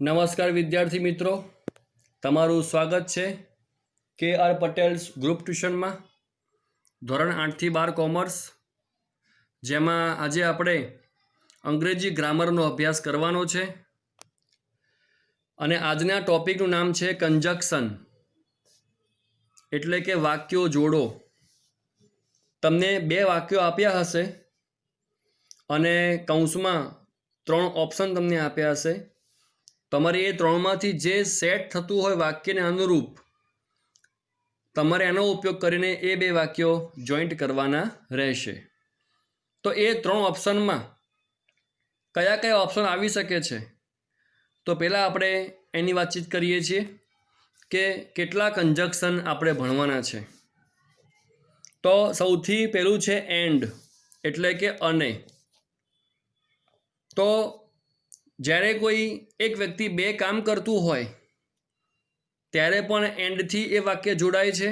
નમસ્કાર વિદ્યાર્થી મિત્રો, તમારું સ્વાગત છે KR પટેલ્સ ગ્રુપ ટ્યુશનમાં ધોરણ 8થી 12 કોમર્સ, જેમાં આજે આપણે અંગ્રેજી ગ્રામરનો અભ્યાસ કરવાનો છે અને આજના ટોપિકનું નામ છે કંજક્શન, એટલે કે વાક્યો જોડો. તમને બે વાક્યો આપ્યા હશે અને કૌંસમાં 3 ઓપ્શન તમને આપ્યા હશે. તમારે એ 3માંથી જે સેટ થતું હોય વાક્યને અનુરૂપ તમારે એનો ઉપયોગ કરીને એ 2 વાક્યો જોઈન્ટ કરવાના રહેશે. તો એ 3 ઓપ્શનમાં કયા કયા ઓપ્શન આવી શકે છે, તો પહેલાં આપણે એની વાતચીત કરીએ છીએ કે કેટલા કંજક્શન આપણે ભણવાના છે. તો સૌથી પહેલું છે એન્ડ, એટલે કે અને. તો જ્યારે કોઈ એક વ્યક્તિ 2 કામ કરતું હોય ત્યારે પણ એન્ડથી એ વાક્ય જોડાય છે,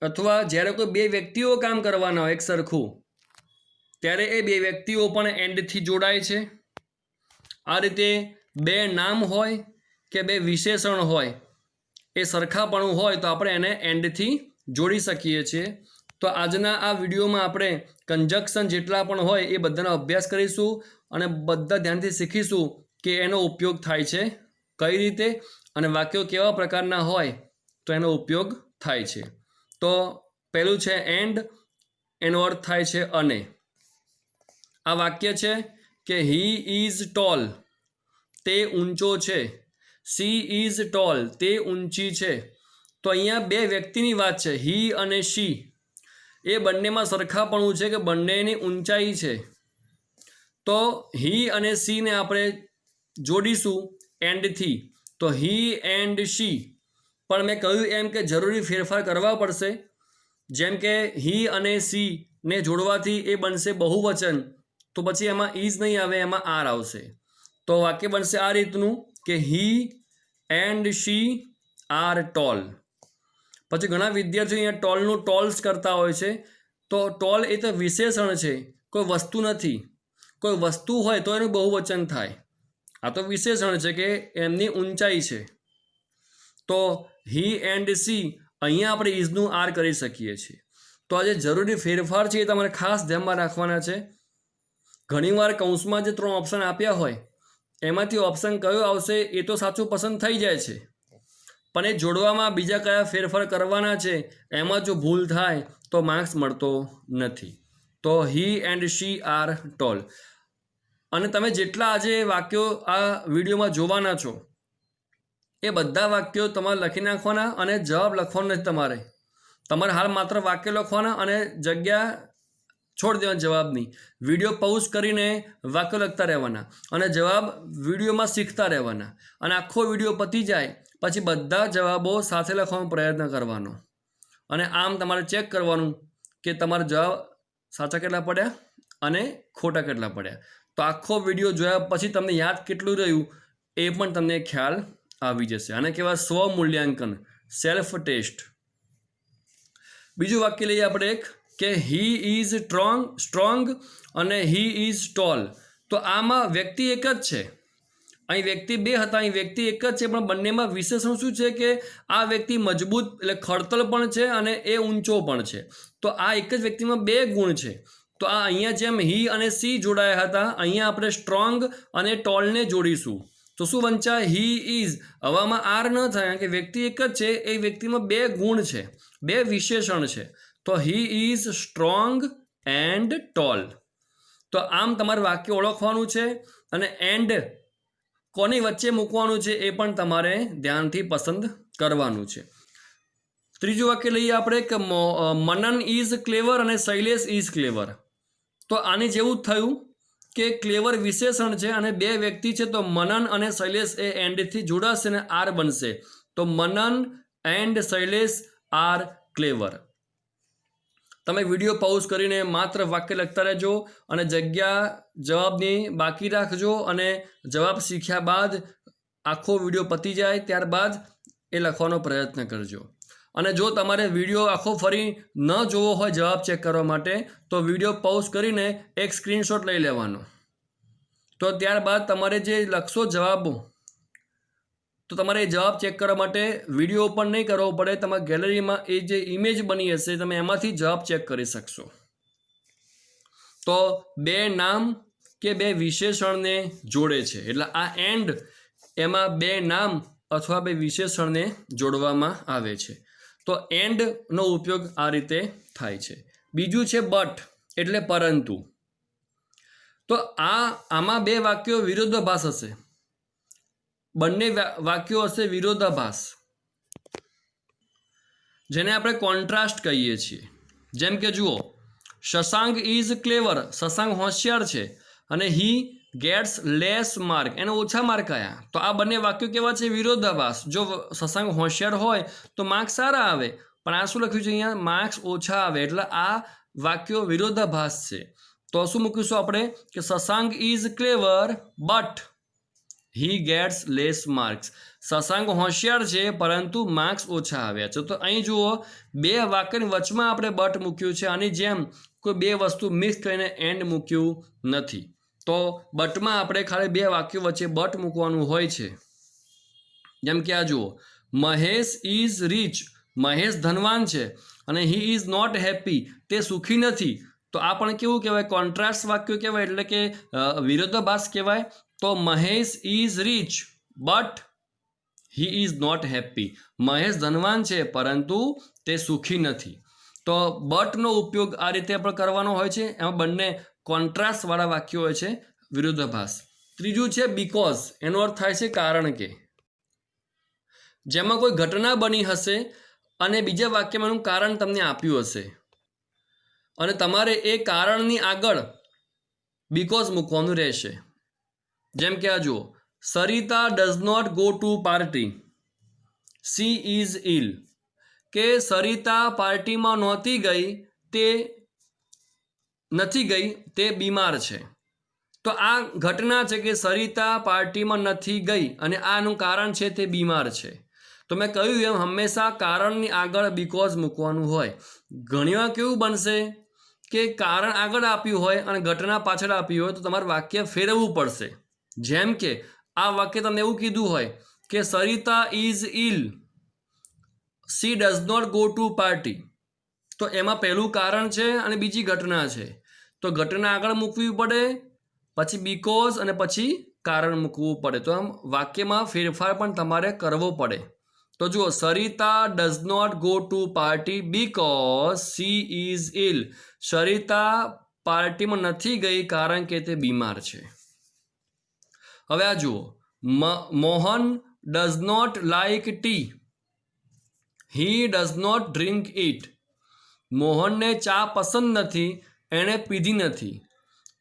અથવા જ્યારે કોઈ 2 વ્યક્તિઓ કામ કરવાના હોય એક સરખું ત્યારે એ 2 વ્યક્તિઓ પણ એન્ડથી જોડાય છે. આ રીતે 2 નામ હોય કે 2 વિશેષણ હોય, એ સરખાપણું હોય તો આપણે એને એન્ડથી જોડી શકીએ છીએ. તો આજના આ વિડીયોમાં આપણે કંજક્શન જેટલા પણ હોય એ બધાનો અભ્યાસ કરીશું અને બધા ધ્યાનથી શીખીશું કે એનો ઉપયોગ થાય છે કઈ રીતે અને વાક્યો કેવા પ્રકારના હોય તો એનો ઉપયોગ થાય છે. તો પહેલું છે એન્ડ, એનો અર્થ થાય છે અને. આ વાક્ય છે કે હી ઇઝ ટોલ, તે ઊંચો છે. સી ઇઝ ટોલ, તે ઊંચી છે. તો અહીંયા 2 વ્યક્તિની વાત છે, હી અને શી. એ બંનેમાં સરખાપણું છે કે બંનેની ઊંચાઈ છે. તો હી અને સીને આપણે જોડીશું એન્ડથી, તો હી એન્ડ શી. પણ મેં કહ્યું એમ કે જરૂરી ફેરફાર કરવા પડશે. જેમ કે હી અને સી ને જોડવાથી એ બનશે બહુવચન, તો પછી એમાં ઇઝ નહીં આવે, એમાં આર આવશે. તો વાક્ય બનશે આ રીતનું કે હી એન્ડ શી આર ટોલ. પછી ઘણા વિદ્યાર્થીઓ અહીંયા ટોલનું ટોલ્સ કરતા હોય છે. તો ટોલ એ તો વિશેષણ છે, કોઈ વસ્તુ નથી. કોઈ વસ્તુ હોય તો એનું બહુવચન થાય. આ તો વિશેષણ છે કે એમની ઊંચાઈ છે. તો હી એન્ડ સી, અહીંયા આપણે ઇઝનું આર કરી શકીએ છીએ. તો આ જે જરૂરી ફેરફાર છે એ તમારે ખાસ ધ્યાનમાં રાખવાના છે. ઘણીવાર કૌંસમાં જે 3 ઓપ્શન આપ્યા હોય એમાંથી ઓપ્શન કયો આવશે એ તો સાચું પસંદ થઈ જાય છે, પણ એ જોડવામાં બીજા કયા ફેરફાર કરવાના છે એમાં જો ભૂલ થાય તો માર્ક્સ મળતો નથી. તો હી એન્ડ શી આર ટોલ. અને તમે જેટલા આજે વાક્યો આ વિડીયોમાં જોવાના છો એ બધા વાક્યો તમારે લખી નાખવાના અને જવાબ લખવાનો નથી. તમારે હાલ માત્ર વાક્ય લખવાના અને જગ્યા છોડી દેવાના જવાબની. વિડીયો પોઝ કરીને વાક્યો લખતા રહેવાના અને જવાબ વિડીયોમાં શીખતા રહેવાના. અને આખો વિડીયો પતી જાય પછી બધા જવાબો સાથે લખવાનો પ્રયત્ન કરવાનો અને આમ તમારે ચેક કરવાનું કે તમારા જવાબ સાચા કેટલા પડ્યા અને ખોટા કેટલા પડ્યા. તો આખો વિડીયો જોયા પછી તમને યાદ કેટલું રહ્યું એ પણ તમને ખ્યાલ આવી જશે. આને કહેવાય સ્વમૂલ્યાંકન, સેલ્ફ ટેસ્ટ. બીજું વાક્ય લઈએ આપણે એક કે હી ઇઝ સ્ટ્રોંગ અને હી ઇઝ ટોલ. તો આમાં વ્યક્તિ એક જ છે. અહીં વ્યક્તિ 2 હતા, અહીં વ્યક્તિ એક જ છે, પણ બંનેમાં વિશેષણ શું છે કે આ વ્યક્તિ મજબૂત એટલે ખડતલ પણ છે અને એ ઊંચો પણ છે. તો આ એક જ વ્યક્તિમાં 2 ગુણ છે. તો આ અહીંયા જેમ હી અને સી જોડાયા હતા, અહીંયા આપણે સ્ટ્રોંગ અને ટોલને જોડીશું તો શું વંચાય? He is. હવામાં આર ન થાય કારણ કે વ્યક્તિ એક જ છે, એ વ્યક્તિમાં 2 ગુણ છે, 2 વિશેષણ છે. તો he is strong and tall. તો આમ તમારે વાક્ય ઓળખવાનું છે અને એન્ડ કોની વચ્ચે મૂકવાનું છે એ પણ તમારે ધ્યાનથી પસંદ કરવાનું છે. ત્રીજું વાક્ય લઈએ આપણે કે મનન ઇઝ ક્લેવર અને શૈલેષ ઇઝ ક્લેવર. તો આની જેવું જ થયું કે ક્લેવર વિશેષણ છે અને 2 વ્યક્તિ છે, તો મનન અને શૈલેષ એ એન્ડથી જોડાશે અને આર બનશે. તો મનન એન્ડ શૈલેષ આર ક્લેવર. તમે વિડીયો પોઝ કરીને માત્ર વાક્ય લખતા રહેજો અને જગ્યા જવાબની બાકી રાખજો અને જવાબ શીખ્યા બાદ આખો વિડીયો પતી જાય ત્યારબાદ એ લખવાનો પ્રયત્ન કરજો. અને જો તમારે વિડીયો આખો ફરી ન જોવો હોય જવાબ ચેક કરવા માટે તો વિડીયો પોઝ કરીને એક સ્ક્રીનશોટ લઈ લેવાનો. તો ત્યારબાદ તમારે જે લખશો જવાબો તો તમારે જવાબ ચેક કરવા માટે વિડીયો ઓપન નહીં કરવો પડે, તમારા ગેલેરીમાં એ જે ઇમેજ બની હશે તમે એમાંથી જવાબ ચેક કરી શકશો. તો બે નામ કે બે વિશેષણને જોડે છે, એટલે આ એન્ડ એમાં બે નામ અથવા બે વિશેષણને જોડવામાં આવે છે. તો એન્ડનો ઉપયોગ આ રીતે થાય છે. બીજું છે બટ, એટલે પરંતુ. તો આમાં બે વાક્યો વિરોધાભાસ હશે, બંને વાક્યો હશે વિરોધાભાસ, જેને આપણે કોન્ટ્રાસ્ટ કહીએ છીએ. જેમ કે જુઓ, શશાંક ઇઝ ક્લેવર, શશાંક હોશિયાર છે, અને હી ગેટ્સ લેસ માર્ક, એને ઓછા માર્ક આવ્યા. તો આ બંને વાક્યો કેવા છે? વિરોધાભાસ. જો શશાંક હોશિયાર હોય તો માર્ક્સ સારા આવે, પણ આ શું લખ્યું છે અહીંયા? માર્ક્સ ઓછા આવે. એટલે આ વાક્યો વિરોધાભાસ છે. તો શું મૂકીશું આપણે? કે Shashank is clever but he gets less marks. Shashank હોશિયાર છે પરંતુ માર્ક્સ ઓછા આવ્યા છે. તો અહીં જુઓ, બે વાક્યની વચમાં આપણે બટ મૂક્યું છે, આની જેમ કોઈ બે વસ્તુ મિક્સ કરીને એન્ડ મૂક્યું નથી. તો બટમાં આપણે ખાલી બે વાક્યો વચ્ચે બટ મૂકવાનું હોય છે. જેમ કે આ જુઓ, મહેશ ઇઝ રીચ, મહેશ ધનવાન છે, અને હી ઇઝ નોટ હેપી, તે સુખી નથી. તો આ પણ કેવું કહેવાય? કોન્ટ્રાસ્ટ વાક્યો કહેવાય, એટલે કે વિરોધાભાસ કહેવાય. તો Mahesh is rich but he is not happy, Mahesh ધનવાન છે પરંતુ તે સુખી નથી. તો બટનો ઉપયોગ આ રીતે આપણે કરવાનો હોય છે. એમાં બંને કોન્ટ્રાસ્ટવાળા વાક્યો હોય છે, વિરોધાભાસ. ત્રીજું છે બીકોઝ, એનો અર્થ થાય છે કારણ કે. જેમાં કોઈ ઘટના બની હશે અને બીજા વાક્યમાં એનું કારણ તમને આપ્યું હશે, અને તમારે એ કારણની આગળ બીકોઝ મૂકવાનું રહેશે. જેમ કે આ જુઓ, Sarita does not go to party, she is ill, કે સરિતા પાર્ટીમાં નહોતી ગઈ, તે નથી ગઈ, તે બીમાર છે. તો આ ઘટના છે કે સરિતા પાર્ટીમાં નથી ગઈ, અને આનું કારણ છે તે બીમાર છે. તો મેં કહ્યું એમ હંમેશા કારણની આગળ બીકોઝ મૂકવાનું હોય. ઘણીવાર કેવું બનશે કે કારણ આગળ આપ્યું હોય અને ઘટના પાછળ આપ્યું હોય, તો તમારે વાક્ય ફેરવવું પડશે. જેમ કે આ વાક્ય તમને એવું કીધું હોય કે Sarita is ill, she does not go to party. તો એમાં પહેલું કારણ છે અને બીજી ઘટના છે. તો ઘટના આગળ મૂકવી પડે, પછી બીકોઝ, અને પછી કારણ મૂકવું પડે. તો આમ વાક્યમાં ફેરફાર પણ તમારે કરવો પડે. તો જુઓ, Sarita does not go to party because she is ill, Sarita પાર્ટીમાં નથી ગઈ કારણ કે તે બીમાર છે. હવે આ જુઓ, Mohan does not like tea, he does not drink it. મોહનને ચા પસંદ નથી, એણે પીધી નથી.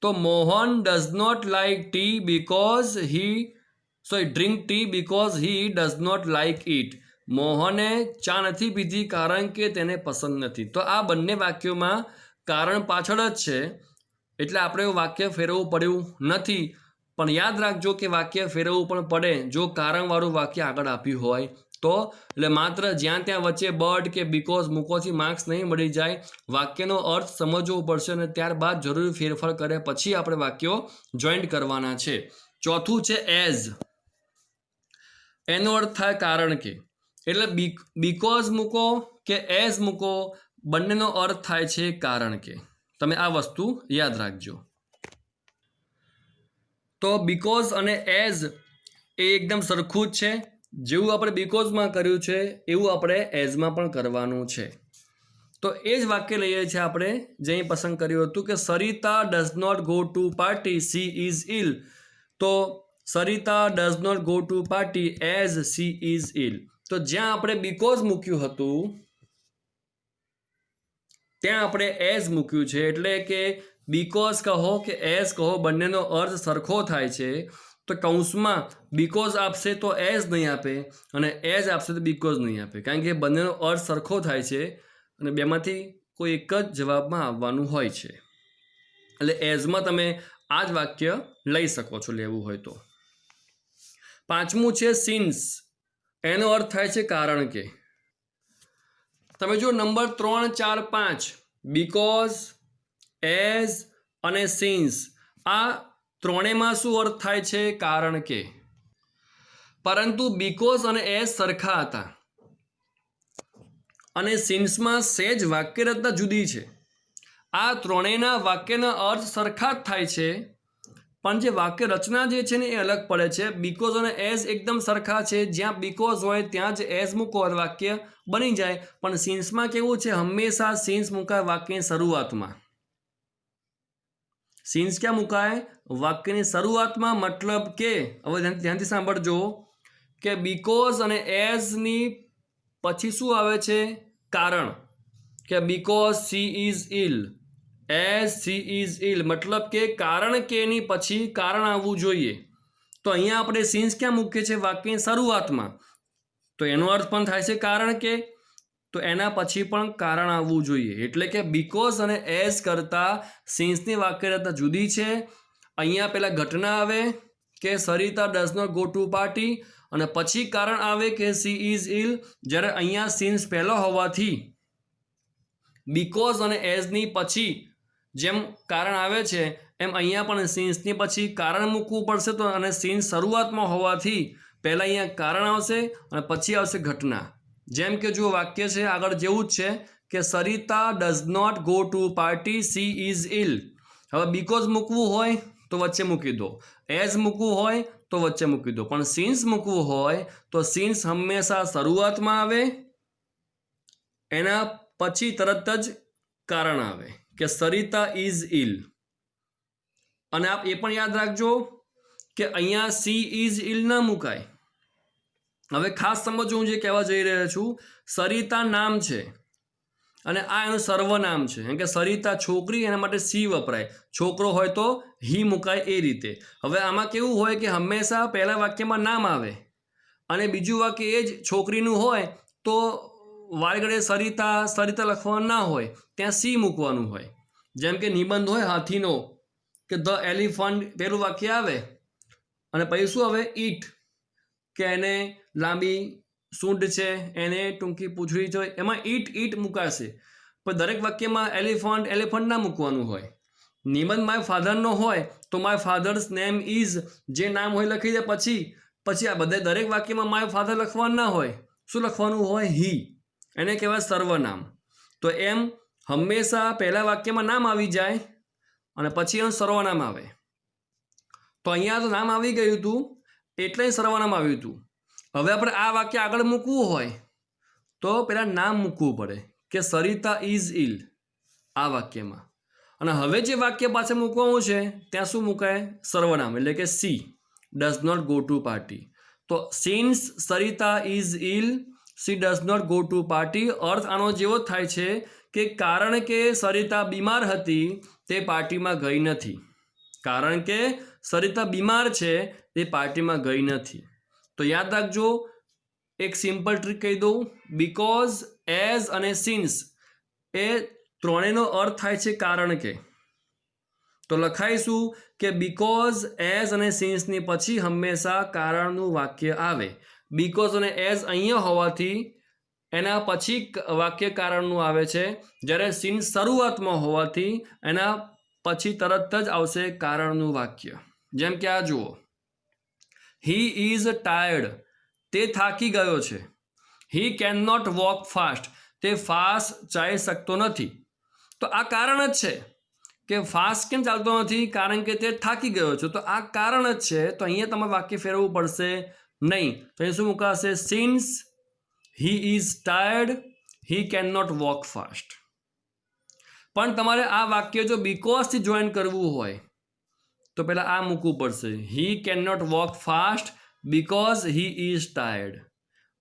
તો Mohan does not like tea because drink tea because he does not like it. મોહને ચા નથી પીધી કારણ કે તેને પસંદ નથી. તો આ બંને વાક્યોમાં કારણ પાછળ જ છે, એટલે આપણે વાક્ય ફેરવવું પડ્યું નથી. પણ યાદ રાખજો કે વાક્ય ફેરવવું પણ પડે જો કારણવાળું વાક્ય આગળ આપ્યું હોય તો. એટલે માત્ર જ્યાં ત્યાં વચ્ચે બટ કે બીકોઝ મૂકોથી માર્ક્સ નહીં મળી જાય. વાક્યનો અર્થ સમજવો પડશે અને ત્યારબાદ જરૂરી ફેરફાર કરે પછી આપણે વાક્યો જોઈન્ટ કરવાના છે. ચોથું છે એઝ. એનો અર્થ થાય કારણ કે. એટલે બીકોઝ મૂકો કે એઝ મૂકો, બંનેનો અર્થ થાય છે કારણ કે. તમે આ વસ્તુ યાદ રાખજો. તો બીકોઝ અને એઝ એ એકદમ સરખું જ છે. જેવું આપણે બીકોઝમાં કર્યું છે એવું આપણે એઝમાં પણ કરવાનું છે. તો એ જ વાક્ય લઈએ છીએ આપણે જે અહીં પસંદ કર્યું હતું કે Sarita does not go to party, she is ill. તો Sarita does not go to party as she is ill. તો જ્યાં આપણે બીકોઝ મૂક્યું હતું ત્યાં આપણે એઝ મૂક્યું છે. એટલે કે બીકોઝ કહો કે એઝ કહો, બંનેનો અર્થ સરખો થાય છે. તો કૌંસમાં બીકોઝ આપશે તો એઝ નહીં આપે, અને એઝ આપશે તો બીકોઝ નહીં આપે, કારણ કે બંનેનો અર્થ સરખો થાય છે અને બેમાંથી કોઈ એક જ જવાબમાં આવવાનું હોય છે. એટલે એઝમાં તમે આ જ વાક્ય લઈ શકો છો લેવું હોય તો. પાંચમું છે સિન્સ. એનો અર્થ થાય છે કારણ કે. તમે જો નંબર 3, 4, 5 બીકોઝ, એઝ અને સિન્સ, આ ત્રણેયમાં શું અર્થ થાય છે? કારણ કે. પરંતુ બીકોઝ અને એઝ સરખા હતા અને સિન્સમાં સહેજ વાક્ય રચના જુદી છે. આ ત્રણેયના વાક્યના અર્થ સરખા જ થાય છે, પણ જે વાક્ય રચના જે છે ને એ અલગ પડે છે. બીકોઝ અને એઝ એકદમ સરખા છે, જ્યાં બીકોઝ હોય ત્યાં જ એઝ મૂકો વાક્ય બની જાય. પણ સિન્સમાં કેવું છે, હંમેશા સિન્સ મુકાય વાક્યની શરૂઆતમાં. સિન્સ ક્યાં મુકાય? વાક્યની શરૂઆતમાં. મતલબ કે હવે ધ્યાનથી સાંભળજો કે બીકોઝ અને એઝની પછી શું આવે છે? કારણ. કે because she is ill, as she is ill, મતલબ કે કારણ કે ની પછી કારણ આવવું જોઈએ. તો અહીંયા આપણે સિન્સ ક્યાં મૂકીએ છીએ? વાક્યની શરૂઆતમાં. તો એનો અર્થ પણ થાય છે કારણ કે, તો એના પછી પણ કારણ આવવું જોઈએ. એટલે કે બીકોઝ અને એઝ કરતાં સિન્સની વાક્ય રચના જુદી છે. અહીંયા પહેલાં ઘટના આવે કે Sarita does not go to party, અને પછી કારણ આવે કે સી ઇઝ ઇલ. જ્યારે અહીંયા સિન્સ પહેલો હોવાથી બીકોઝ અને એઝની પછી જેમ કારણ આવે છે એમ અહીંયા પણ સિન્સની પછી કારણ મૂકવું પડશે. તો અને સિન્સ શરૂઆતમાં હોવાથી પહેલાં અહીંયા કારણ આવશે અને પછી આવશે ઘટના. જેમ કે જો વાક્ય છે આગળ જેવું જ છે કે Sarita does not go to party, she is ill. હવે બીકોઝ મૂકવું હોય તો વચ્ચે મૂકી દો, એઝ મૂકવું હોય તો વચ્ચે મૂકી દો, પણ સિન્સ મૂકવું હોય તો સિન્સ હંમેશા શરૂઆતમાં આવે, એના પછી તરત જ કારણ આવે કે સરિતા ઇઝ ઇલ. અને આપ એ પણ યાદ રાખજો કે અહીંયા સી ઇઝ ઇલ ના મુકાય. હવે ખાસ સમજો હું જે કહેવા જઈ રહ્યો છું, સરિતા નામ છે અને આ એનું સર્વનામ છે. કેમ કે સરિતા છોકરી, એના માટે સી વપરાય. છોકરો હોય તો હી મુકાય એ રીતે. હવે આમાં કેવું હોય કે હંમેશા પહેલા વાક્યમાં નામ આવે અને બીજું વાક્ય એ જ છોકરીનું હોય તો વાળગડે સરિતા સરિતા લખવાનું ના હોય, ત્યાં સી મૂકવાનું હોય. જેમ કે નિબંધ હોય હાથીનો કે ધ એલિફન્ટ, પહેલું વાક્ય આવે અને પછી શું આવે? ઈટ, કે એને લાંબી સૂંઢ છે, એને ટૂંકી પૂંછડી છે, એમાં ઈટ ઈટ મુકાશે. પણ દરેક વાક્યમાં એલિફન્ટ એલિફન્ટ ના મૂકવાનું હોય. નિબંધ માય ફાધરનો હોય તો માય ફાધર્સ નેમ ઇઝ, જે નામ હોય લખી દે. પછી આ બધા દરેક વાક્યમાં માય ફાધર લખવાનું ના હોય. શું લખવાનું હોય? હી. એને કહેવાય સર્વનામ. તો એમ હંમેશા પહેલા વાક્યમાં નામ આવી જાય અને પછી એનું સર્વનામ આવે. તો અહીંયા તો નામ આવી ગયું હતું એટલે સર્વનામ આવ્યું હતું. હવે આપણે આ વાક્ય આગળ મૂકવું હોય તો પહેલાં નામ મૂકવું પડે કે સરિતા ઇઝ ઇલ આ વાક્યમાં. અને હવે જે વાક્ય પાછળ મૂકવાનું છે ત્યાં શું મુકાય? સર્વનામ, એટલે કે she does not go to party. તો since Sarita is ill, she does not go to party. અર્થ આનો જેવો થાય છે કે કારણ કે સરિતા બીમાર હતી તે પાર્ટીમાં ગઈ નથી. કારણ કે સરિતા બીમાર છે તે પાર્ટીમાં ગઈ નથી. તો યાદ રાખજો, એક સિમ્પલ ટ્રીક કહી દઉં. બીકોઝ, એઝ અને સિન્સ એ ત્રણેયનો અર્થ થાય છે કારણ કે. તો લખાઈશું કે બીકોઝ, એઝ અને સિન્સની પછી હંમેશા કારણનું વાક્ય આવે. બીકોઝ અને એઝ અહીંયા હોવાથી એના પછી વાક્ય કારણનું આવે છે, જ્યારે સિન્સ શરૂઆતમાં હોવાથી એના પછી તરત જ આવશે કારણનું વાક્ય. જેમ કે આ જુઓ, હી ઇઝ ટાયર્ડ, તે થાકી ગયો છે. He can not walk fast, તે ફાસ્ટ ચાલી શકતો નથી. તો આ કારણ જ છે કે ફાસ્ટ કેમ ચાલતો નથી? કારણ કે તે થાકી ગયો છે. તો આ કારણ જ છે. તો અહીંયા તમારે વાક્ય ફેરવવું પડશે નહીં. તો અહીં શું મુકાશે? Since he is tired, he can not walk fast. પણ તમારે આ વાક્ય જો બીકોઝથી જોઈન કરવું હોય તો પહેલાં આ મૂકવું પડશે. He can not walk fast because he is tired.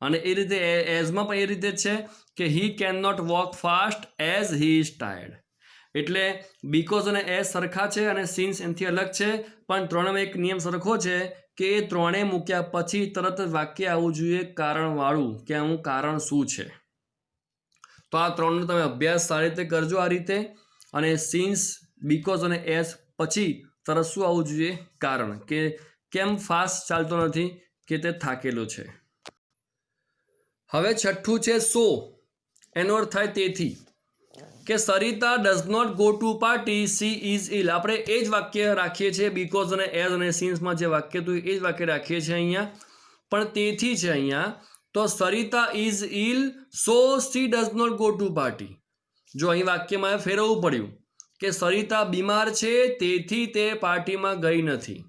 અને એ રીતે એઝમાં પણ એ રીતે જ છે કે he can not walk fast as he is tired. એટલે બીકોઝ અને એઝ સરખા છે અને સિન્સ એનાથી અલગ છે, પણ ત્રણેયમાં એક નિયમ સરખો છે કે એ ત્રણેય મૂક્યા પછી તરત જ વાક્ય આવવું જોઈએ કારણવાળું, કે આનું કારણ શું છે. તો આ ત્રણનો તમે અભ્યાસ સારી રીતે કરજો આ રીતે. અને સિન્સ, બીકોઝ અને એઝ પછી તરત શું આવવું જોઈએ? કારણ, કે કેમ ફાસ્ટ ચાલતો નથી? કે તે થાકેલો છે. હવે છઠ્ઠું છે સો. એનો અર્થ થાય તેથી. કે Sarita does not go to party, she is ill. આપણે એ જ વાક્ય રાખીએ છીએ બીકોઝ અને એઝ અને સિન્સમાં જે વાક્ય હતું એ જ વાક્ય રાખીએ છીએ અહીંયા. પણ તેથી છે અહીંયા. તો Sarita is ill so she does not go to party. જો અહીં વાક્યમાં ફેરવવું પડ્યું કે સરિતા બીમાર છે તેથી તે પાર્ટીમાં ગઈ નથી.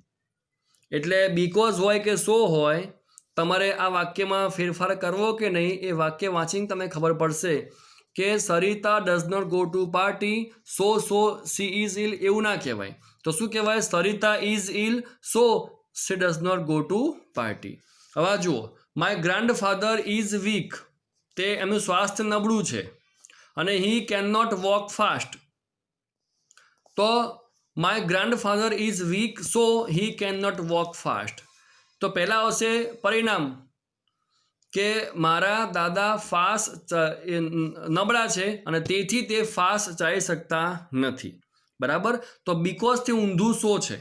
એટલે બીકોઝ હોય કે સો હોય, તમારે આ વાક્યમાં ફેરફાર કરવો કે નહીં એ વાક્ય વાંચીને તમને ખબર પડશે કે Sarita does not go to party so she is ill એવું ના કહેવાય. તો શું કહેવાય? Sarita is ill so she does not go to party. હવે જુઓ, માય ગ્રાન્ડફાધર ઇઝ વીક. તે એમનું સ્વાસ્થ્ય નબળું છે અને he can not walk fast. તો my grandfather is weak so he can not walk fast. તો પહેલાં આવશે પરિણામ કે મારા દાદા નબળા છે અને તેથી તે ફાસ્ટ ચાલી શકતા નથી. બરાબર. તો બીકોઝથી ઊંધું સો છે.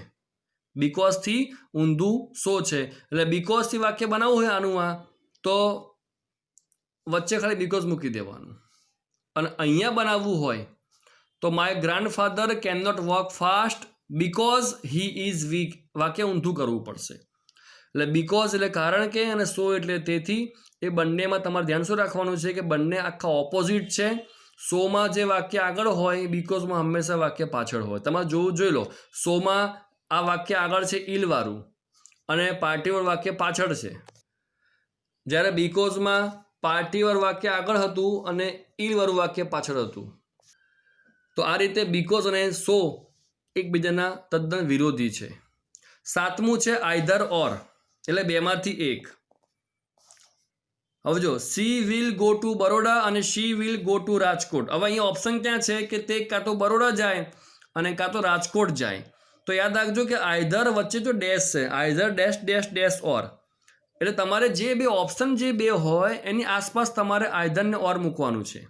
બીકોઝથી ઊંધું સો છે. એટલે બીકોઝથી વાક્ય બનાવવું હોય આનું તો વચ્ચે ખાલી બીકોઝ મૂકી દેવાનું. અને અહીંયા બનાવવું હોય તો my grandfather can not walk fast because he is weak. વાક્ય ઊંધું કરવું પડશે. એટલે બીકોઝ એટલે કારણ કે અને સો એટલે તેથી. એ બંનેમાં તમારે ધ્યાન શું રાખવાનું છે કે બંને આખા ઓપોઝિટ છે. સોમાં જે વાક્ય આગળ હોય બીકોઝમાં હંમેશા વાક્ય પાછળ હોય. તમારે જોઈ લો, સોમાં આ વાક્ય આગળ છે ઈલવાળું અને પાર્ટીવર વાક્ય પાછળ છે, જ્યારે બીકોઝમાં પાર્ટીવર વાક્ય આગળ હતું અને ઈલવાળું વાક્ય પાછળ હતું. તો આ રીતે બીકોઝ અને સો એકબીજાના તદ્દન વિરોધી છે. સાતમું છે આઈધર ઓર, એટલે બેમાંથી એક. હવે જો, she will go to Baroda અને she will go to Rajkot. હવે અહીંયા ઓપ્શન ક્યાં છે કે તે કાં તો બરોડા જાય અને કાં તો રાજકોટ જાય. તો યાદ રાખજો કે આઈધર વચ્ચે જો ડેશ છે, આઈધર ડેશ ડેશ ડેશ ઓર. એટલે તમારે જે બે ઓપ્શન જે બે હોય એની આસપાસ તમારે આઈધર ને ઓર મૂકવાનું છે.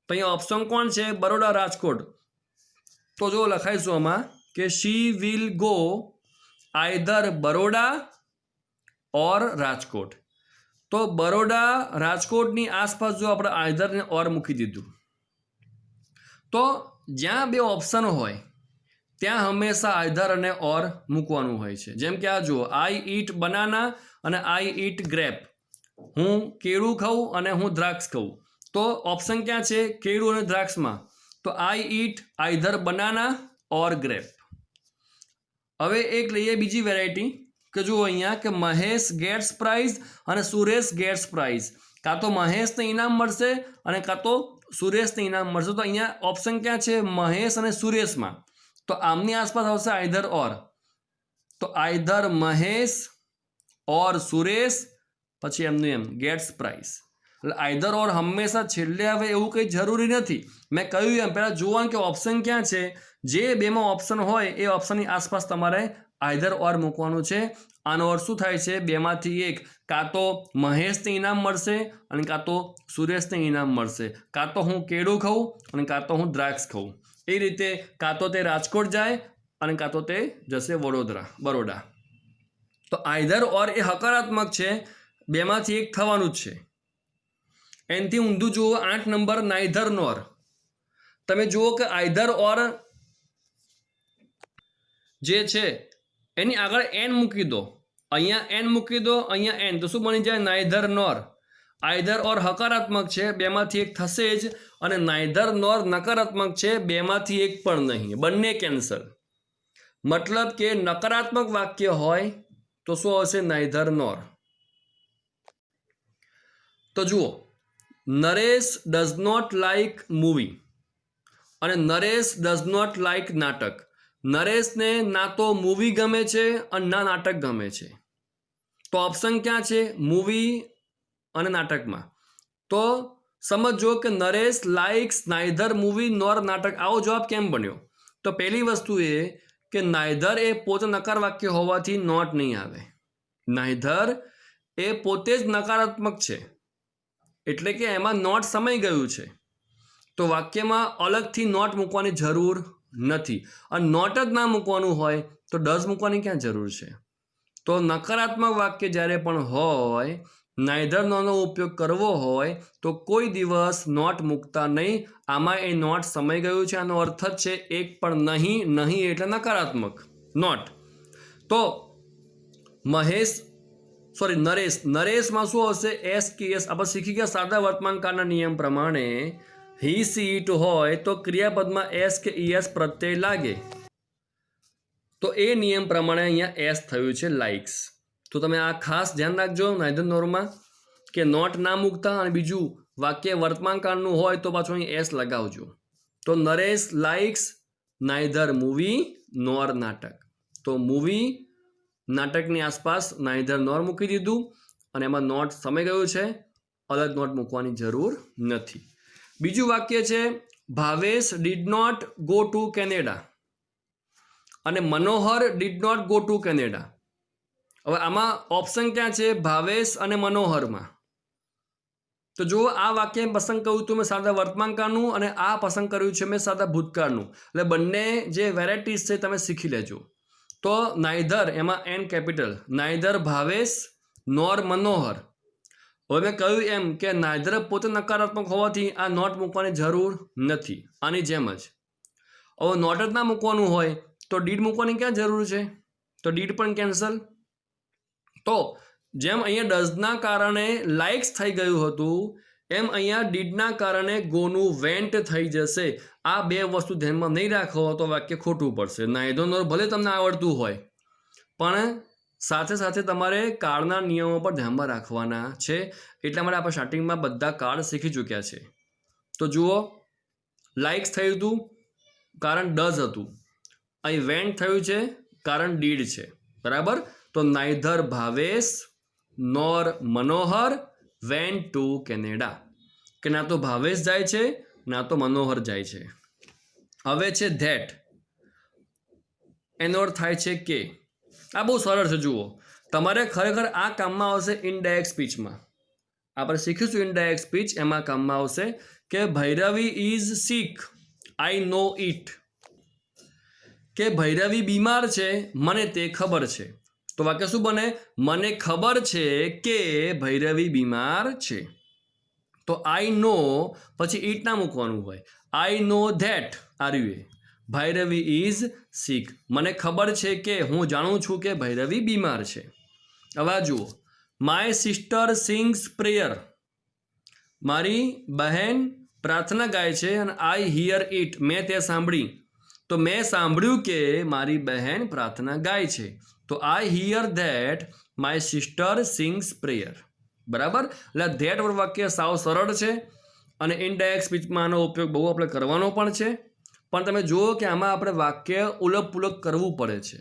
તો અહીંયા ઓપ્શન કોણ છે? બરોડા રાજકોટ. તો જો લખાઈશું આમાં કે she will go either Baroda or Rajkot. તો બરોડા રાજકોટની આસપાસ જો આપણે આઈધર ને ઓર મૂકી દીધું તો જ્યાં બે ઓપ્શન હોય ત્યાં હંમેશા આઈધર અને ઓર મૂકવાનું હોય છે. જેમ કે આ જુઓ, આઈ ઈટ બનાના અને આઈ ઈટ ગ્રેપ. હું કેળું ખાઉં અને હું દ્રાક્ષ ખાઉં. તો ઓપ્શન ક્યાં છે? કેળું અને દ્રાક્ષમાં. તો આઈ ઈટ આઈધર બનાના ઓર ગ્રેપ. હવે એક લઈએ બીજી વેરાયટી કે જુઓ અહીંયા કે મહેશ ગેટ્સ પ્રાઇઝ અને સુરેશ ગેટ્સ પ્રાઇઝ. કાં તો મહેશને ઇનામ મળશે અને કાં તો સુરેશને ઇનામ મળશે. તો અહીંયા ઓપ્શન ક્યાં છે? મહેશ અને સુરેશમાં. તો આમની આસપાસ આવશે આઈધર ઓર. તો આઈધર મહેશ ઓર સુરેશ, પછી એમનું એમ ગેટ્સ પ્રાઇઝ. એટલે આઈધર ઓર હંમેશા છેલ્લે આવે એવું કંઈ જરૂરી નથી. મેં કહ્યું એમ પહેલાં જોવાનું કે ઓપ્શન ક્યાં છે. જે બેમાં ઓપ્શન હોય એ ઓપ્શનની આસપાસ તમારે આઈધર ઓર મૂકવાનું છે. આનો અર્થ શું થાય છે? બેમાંથી એક, કાં તો મહેશને ઇનામ મળશે અને કાં તો સુરેશને ઇનામ મળશે. કાં તો હું કેળું ખાઉં અને કાં તો હું દ્રાક્ષ ખાઉં. એ રીતે કાં તો તે રાજકોટ જાય અને કાં તો તે જશે બરોડા. તો આઈધર ઓર એ હકારાત્મક છે, બેમાંથી એક થવાનું જ છે. એનાથી ઊંધું જુઓ 8 નંબર નાઈધર નોર. તમે જુઓ કે આઈધર ઓર જે છે એની આગળ એન મૂકી દો, અહીંયા એન મૂકી દો, અહીંયા એન, તો શું બની જાય? નાઈધર નોર. આઈધર ઓર હકારાત્મક છે, બેમાંથી એક થશે જ, અને નાઈધર નોર નકારાત્મક છે, બેમાંથી એક પણ નહીં, બંને કેન્સલ. મતલબ કે નકારાત્મક વાક્ય હોય તો શું આવશે? Neither nor. તો જુઓ, Naresh does not like movie અને નરેશ ડઝ નોટ લાઇક નાટક. નરેશને ના તો મૂવી ગમે છે અને ના નાટક ગમે છે. તો ઓપ્શન ક્યાં છે? મૂવી અને નાટકમાં. તો સમજો કે નરેશ લાઇક્સ નાઈધર મૂવી નોર નાટક. આવો જવાબ કેમ બન્યો? તો પહેલી વસ્તુ એ કે નાઈધર એ પોતે નકાર વાક્ય હોવાથી નોટ નહીં આવે. નાઈધર એ પોતે જ નકારાત્મક છે એટલે કે એમાં નોટ સમાઈ ગયું છે. તો વાક્યમાં અલગથી નોટ મૂકવાની જરૂર નથી. અને નોટ જ ના મૂકવાનું હોય તો ડઝ મૂકવાની ક્યાં જરૂર છે? તો નકારાત્મક વાક્ય જ્યારે પણ હોય, નાઈધર નોનો ઉપયોગ કરવો હોય તો કોઈ દિવસ નોટ મૂકતા નહીં. આમાં એ નોટ સમાઈ ગયું છે, આનો અર્થ જ છે એક પણ નહીં. નહીં એટલે નકારાત્મક નોટ. તો મહેશ सॉरी नरेश, नरेशમાં શું હશે? એસ કે એસ. આપણે શીખી ગયા સાદા વર્તમાન કાળના નિયમ પ્રમાણે હી સી ઇટ હોય તો ક્રિયાપદમાં એસ કે ઈએસ પ્રત્યય લાગે. તો એ નિયમ પ્રમાણે અહીંયા એસ થયું છે લાઇક્સ. તો તમે આ ખાસ ધ્યાન રાખજો નાઇધર નોરમાં કે નોટ ના મૂકતા, અને બીજું વાક્ય વર્તમાન કાળનું હોય તો પાછું અહીં એસ લગાવજો. તો નરેશ લાઇક્સ નાઇધર મૂવી નોર નાટક. તો મૂવી નાટકની આસપાસ નાઇધર નોર મૂકી દીધું, અને એમાં નોટ સમય ગયું છે, અલગ નોટ મૂકવાની જરૂર નથી. બીજું વાક્ય છે Bhavesh did not go to Canada અને Manohar did not go to Canada. હવે આમાં ઓપ્શન ક્યાં છે? ભાવેશ અને મનોહરમાં. તો જો આ વાક્ય પસંદ કર્યું હતું મેં સાદા વર્તમાનકાળનું, અને આ પસંદ કર્યું છે મેં સાદા ભૂતકાળનું. એટલે બંને જે વેરાયટીઝ છે તમે શીખી લેજો. તો નાઇધર એમાં N capital, neither Bhavesh nor મનોહર. હવે મેં કહ્યું એમ કે નાઇધર પોતે નકારાત્મક હોવાથી આ નોટ મૂકવાની જરૂર નથી. આની જેમ જ હવે નોટ જ ના મૂકવાનું હોય તો ડીડ મૂકવાની ક્યાં જરૂર છે? તો ડીડ પણ કેન્સલ. તો જેમ અહીંયા ડઝના કારણે લાઇક્સ થઈ ગયું હતું, એમ અહીંયા ડીડના કારણે ગોનું વેન્ટ થઈ જશે. આ બે વસ્તુ ધ્યાનમાં નહીં રાખો તો વાક્ય ખોટું પડશે. નાઇધર નોર ભલે તમને આવડતું હોય, પણ સાથે સાથે તમારે કાળના નિયમો પર ધ્યાનમાં રાખવાના છે. એટલા માટે આપણે સ્ટાર્ટિંગમાં બધા કાળ શીખી ચૂક્યા છે. તો જુઓ, લાઇક્સ થયું હતું કારણ ડઝ હતું, અહીં વેન્ટ થયું છે કારણ ડીડ છે. બરાબર. તો neither Bhavesh nor Manohar went to Canada. કે ના તો ભાવેશ જાય છે ના તો મનોહર જાય છે. હવે છે ધેટ, એનો અર્થ થાય છે કે. આ બહુ સરળ છે. જુઓ, તમારે ખરેખર આ કામમાં આવશે ઇનડાયરેક્ટ સ્પીચમાં. આપણે શીખીશું ઇનડાયરેક્ટ સ્પીચ, એમાં કામમાં આવશે કે Bhairavi is sick, I know it. કે ભૈરવી બીમાર છે, મને તે ખબર છે. તો વાક્ય શું બને? મને ખબર છે કે ભૈરવી બીમાર છે. તો આઈ નો પછી ઇટ ના મૂકવાનું હોય. I know that are you a Bhairavi is sick. મને ખબર છે કે, હું જાણું છું કે ભૈરવી બીમાર છે. હવે જુઓ, માય સિસ્ટર સિંગ્સ પ્રેયર. મારી બહેન પ્રાર્થના ગાય છે, અને આઈ હિયર ઇટ, મેં તે સાંભળી. તો મેં સાંભળ્યું કે મારી બહેન પ્રાર્થના ગાય છે. તો I hear that my sister sings prayer. બરાબર. એટલે ધેટ વાળું વાક્ય સાવ સરળ છે, અને ઇનડાયરેક્ટ સ્પીચમાં આનો ઉપયોગ બહુ આપણે કરવાનો પણ છે. પણ તમે જુઓ કે આમાં આપણે વાક્ય ઉલટ પુલટ કરવું પડે છે.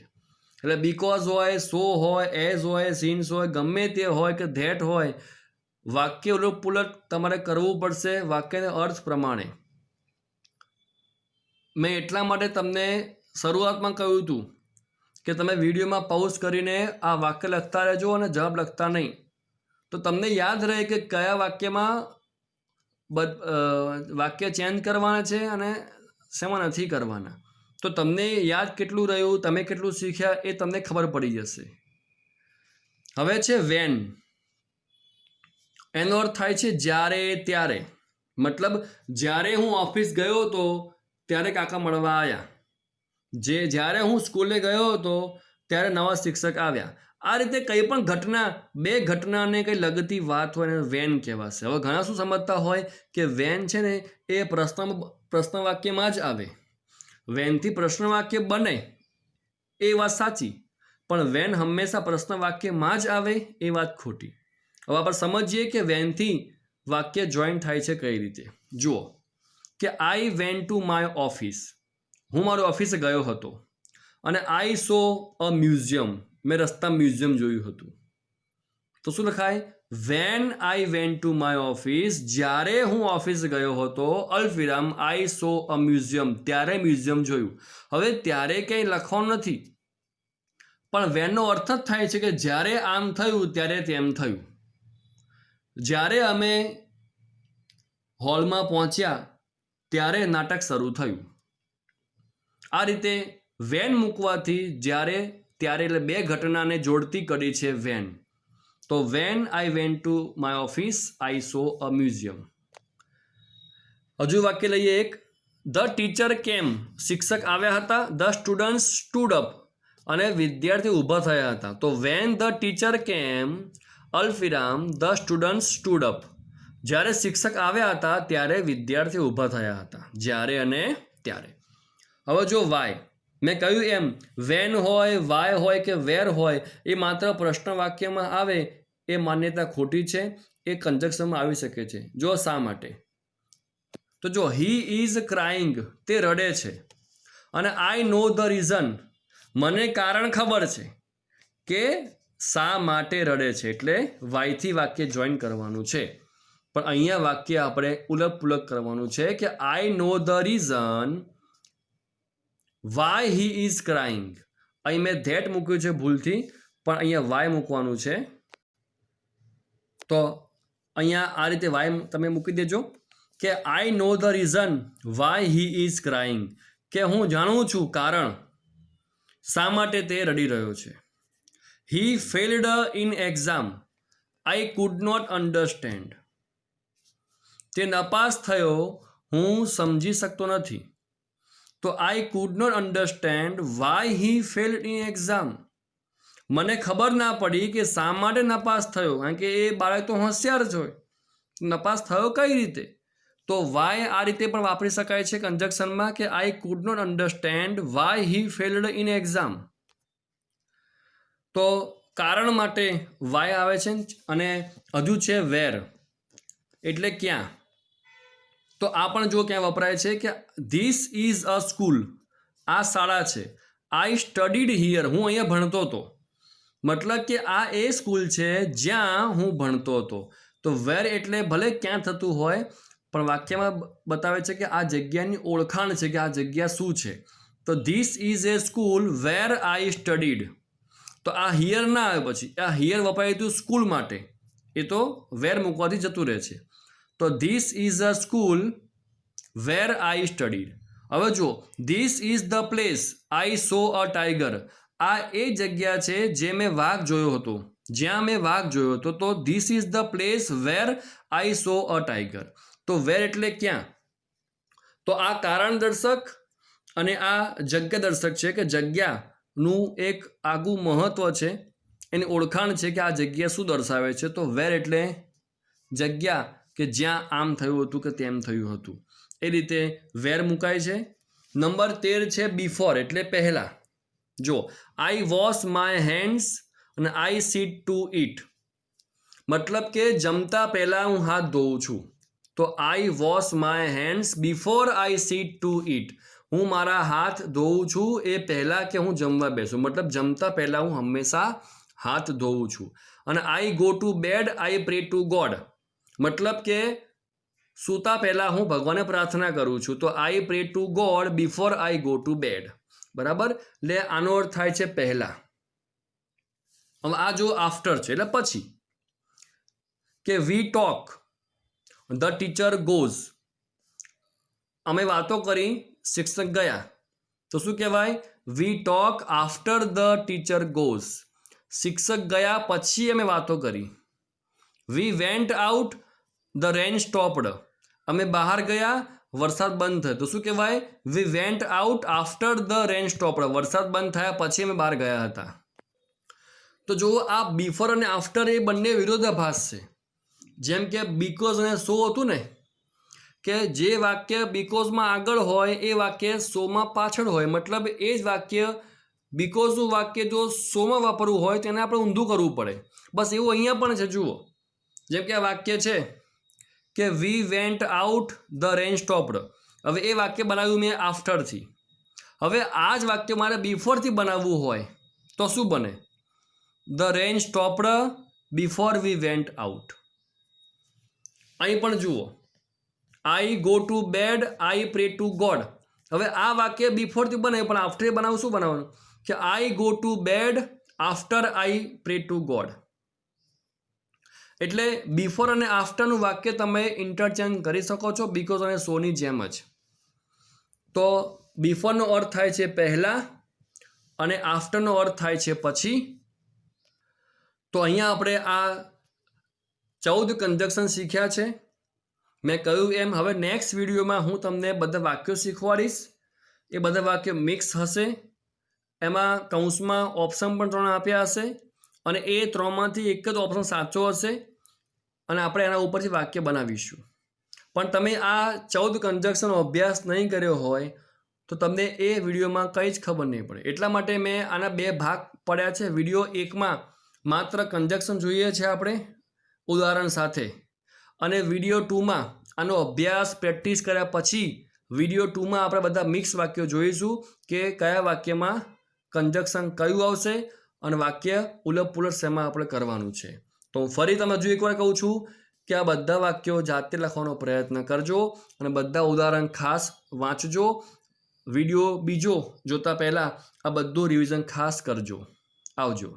એટલે બીકોઝ હોય, સો હોય, એઝ હોય, સિન્સ હોય, ગમે તે હોય કે ધેટ હોય, વાક્ય ઉલટ પુલટ તમારે કરવું પડશે વાક્યના અર્થ પ્રમાણે. મેં એટલા માટે તમને શરૂઆતમાં કહ્યું હતું કે તમે વિડીયોમાં પોઝ કરીને આ વાક્ય લખતા રહેજો અને જવાબ લખતા નહીં. તો તમને યાદ રહે કે કયા વાક્યમાં વાક્ય ચેન્જ કરવાના છે અને શેમાં નથી કરવાના. તો તમને યાદ કેટલું રહ્યું, તમે કેટલું શીખ્યા, એ તમને ખબર પડી જશે. હવે છે વેન. એનો અર્થ થાય છે જ્યારે, ત્યારે. મતલબ જ્યારે હું ઓફિસ ગયો હતો ત્યારે કાકા મળવા આવ્યા. જ્યારે હું સ્કૂલે ગયો હતો ત્યારે નવા શિક્ષક આવ્યા. આ રીતે કંઈ પણ ઘટના, બે ઘટનાને કંઈ લગતી વાત હોય ને વેન કહેવાશે. હવે ઘણા શું સમજતા હોય કે વેન છે ને એ પ્રશ્ન વાક્યમાં જ આવે. વેનથી પ્રશ્ન વાક્ય બને એ વાત સાચી, પણ વેન હંમેશા પ્રશ્ન વાક્યમાં જ આવે એ વાત ખોટી. હવે આપણે સમજીએ કે વેનથી વાક્ય જોઈન થાય છે કઈ રીતે. જુઓ કે આઈ વેન ટુ માય ઓફિસ, હું મારી ઓફિસે ગયો હતો. અને આઈ સો અ મ્યુઝિયમ, મેં રસ્તા મ્યુઝિયમ જોયું હતું. તો શું લખાય? When I went to my office, જ્યારે હું ઓફિસ ગયો હતો, અલ્પવિરામ આઈ સો અ મ્યુઝિયમ, ત્યારે મ્યુઝિયમ જોયું. હવે ત્યારે કંઈ લખવાનું નથી, પણ વેનનો અર્થ જ થાય છે કે જ્યારે આમ થયું ત્યારે તેમ થયું. જ્યારે અમે હોલમાં પહોંચ્યા ત્યારે નાટક શરૂ થયું. આ રીતે વેન મૂકવાથી જ્યારે, ત્યારે એટલે બે ઘટનાને જોડતી કડી છે વેન. તો when I went to my office I saw a museum. હજુ વાક્ય લઈએ એક. ધ ટીચર કેમ, શિક્ષક આવ્યા હતા. ધ સ્ટુડન્ટ્સ સ્ટૂડ અપ, અને વિદ્યાર્થી ઊભા થયા હતા. તો વેન ધ ટીચર કેમ અલ્ફિરામ ધ સ્ટુડન્ટ સ્ટૂડ અપ. જ્યારે શિક્ષક આવ્યા હતા ત્યારે વિદ્યાર્થી ઊભા થયા હતા. જ્યારે અને ત્યારે. હવે જો વાય, મેં કહ્યું એમ વેન હોય, વાય હોય કે વેર હોય એ માત્ર પ્રશ્ન વાક્યમાં આવે એ માન્યતા ખોટી છે. એ કંજક્શનમાં આવી શકે છે. જો શા માટે? તો જો હી ઇઝ ક્રાઇંગ, તે રડે છે, અને આઈ નો ધ રીઝન, મને કારણ ખબર છે કે શા માટે રડે છે, એટલે વાયથી વાક્ય જોઈન કરવાનું છે. પણ અહીંયા વાક્ય આપણે ઉલટ પુલટ કરવાનું છે કે I know the reason why he is crying. અહીં મેં ધેટ મૂક્યું છે ભૂલથી, પણ અહીંયા વાય મૂકવાનું છે. તો અહીંયા આ રીતે વાય તમે મૂકી દેજો કે I know the reason why he is crying, કે હું જાણું છું કારણ શા માટે તે રડી રહ્યો છે. He failed in exam, I could not understand, તે નપાસ થયો, હું સમજી શકતો નથી. તો I could not understand why he failed in exam, મને ખબર ના પડી કે શા માટે નપાસ થયો, કારણ કે એ બાળક તો હોશિયાર જ હોય, નપાસ થયો કઈ રીતે. તો વાય આ રીતે પણ વાપરી શકાય છે કંજક્શનમાં કે I could not understand why he failed in exam. તો કારણ માટે વાય આવે છે. અને હજુ છે વેર, એટલે ક્યાં. તો આ પણ જો ક્યાં વપરાય છે કે ધીસ ઇઝ અ સ્કૂલ, આ શાળા છે. આઈ સ્ટડીડ હિયર, હું અહીંયા ભણતો હતો. મતલબ કે આ એ સ્કૂલ છે જ્યાં હું ભણતો હતો. તો વેર એટલે ભલે ક્યાં થતું હોય, પણ વાક્યમાં બતાવે છે કે આ જગ્યાની ઓળખાણ છે કે આ જગ્યા શું છે. તો this is A school where I studied. તો આ હિયર ના આવે, પછી આ હિયર વપરાયું હતું સ્કૂલ માટે, એ તો વેર મૂકવાથી જતું રહે છે. તો this is a school where I studied. હવે જો this is the place I saw a tiger, આ એ જગ્યા છે જે મેં વાઘ જોયો હતો, જ્યાં મેં વાઘ જોયો હતો. તો this is the place where I saw a tiger. તો વેર એટલે ક્યાં. તો આ કારણ દર્શક અને આ જગ્યા દર્શક છે કે જગ્યાનું એક આગવું મહત્વ છે, એની ઓળખાણ છે કે આ જગ્યા શું દર્શાવે છે. તો વેર એટલે જગ્યા કે જ્યાં આમ થયું હતું કે તેમ થયું હતું, એ રીતે વેર મુકાય છે. નંબર 13 છે બિફોર, એટલે પહેલા. જો આઈ વોશ માય હેન્ડ્સ અને આઈ સીટ ટુ ઇટ, મતલબ કે જમતા પહેલા હું હાથ ધોઉં છું. તો I wash my hands before I sit to eat, હું મારા હાથ ધોઉં છું એ પહેલાં કે હું જમવા બેસું, મતલબ જમતા પહેલાં હું હંમેશા હાથ ધોઉં છું. અને I go to bed I pray to God, મતલબ કે સૂતા પહેલાં હું ભગવાનને પ્રાર્થના કરું છું. તો I pray to God before I go to bed. બરાબર, એટલે આનો અર્થ થાય છે પહેલા. હવે આ જો આફ્ટર છે એટલે પછી. કે વી ટોક ધ ટીચર ગોઝ, અમે વાતો કરી, શિક્ષક ગયા. તો શું કહેવાય? વી talk after the teacher goes, શિક્ષક ગયા પછી અમે વાતો કરી. વી went out the rain stopped, અમે બહાર ગયા, વરસાદ બંધ થયો. તો શું કહેવાય? વી went out after the rain stopped, વરસાદ બંધ થયા પછી અમે બહાર ગયા હતા. તો જુઓ આ બિફોર અને આફ્ટર એ બંને વિરોધાભાસ છે. જેમ કે બીકોઝ અને સો હતું ને, કે જે વાક્ય બીકોઝમાં આગળ હોય એ વાક્ય સોમાં પાછળ હોય, મતલબ એ જ વાક્ય બીકોઝનું વાક્ય જો સોમાં વાપરવું હોય તેને આપણે ઊંધું કરવું પડે. બસ એવું અહીંયા પણ છે. જુઓ, જેમ કે આ વાક્ય છે કે વી went out the rain stopped, હવે એ વાક્ય બનાવ્યું મેં આફ્ટરથી. હવે આ જ વાક્ય મારે બિફોરથી બનાવવું હોય તો શું બને? The rain stopped before we went out. અહીં પણ જુઓ, I go to bed I pray to God. હવે આ વાક્ય બિફોરથી બને, પણ આફ્ટર બનાવું શું બનાવવાનું? કે I go to bed after I pray to God. એટલે બિફોર અને આફ્ટરનું વાક્ય તમે ઇન્ટરચેન્જ કરી શકો છો બીકોઝ અને સોની જેમ જ. તો બિફોરનો અર્થ થાય છે પહેલાં અને આફ્ટરનો અર્થ થાય છે પછી. તો અહીંયા આપણે આ 14 કંજક્શન શીખ્યા છે. મેં કહ્યું એમ હવે નેક્સ્ટ વિડીયોમાં હું તમને બધા વાક્યો શીખવાડીશ. એ બધા વાક્યો મિક્સ હશે એમાં કૌંસમાં ઓપ્શન પણ 3 આપ્યા હશે અને એ 3માંથી એક જ ઓપ્શન સાચો હશે અને આપણે એના ઉપરથી વાક્ય બનાવીશું. પણ તમે આ 14 કન્જક્શનનો અભ્યાસ નહીં કર્યો હોય તો તમને એ વિડીયોમાં કંઈ જ ખબર નહીં પડે. એટલા માટે મેં આના 2 ભાગ પડ્યા છે. વિડીયો 1માં માત્ર કન્જક્શન જોઈએ છે આપણે ઉદાહરણ સાથે, અને વિડીયો 2માં આનો અભ્યાસ પ્રેક્ટિસ કર્યા પછી વિડીયો 2માં આપણે બધા મિક્સ વાક્યો જોઈશું કે કયા વાક્યમાં કન્જક્શન કયું આવશે અને વાક્ય ઉલટ-પુલટ શેમાં આપણે કરવાનું છે. તો હું ફરી તમે હજુ એકવાર કહું છું કે આ બધા વાક્યો જાતે લખવાનો પ્રયત્ન કરજો અને બધા ઉદાહરણ ખાસ વાંચજો. વિડીયો બીજો જોતા પહેલાં આ બધું રિવિઝન ખાસ કરજો. આવજો.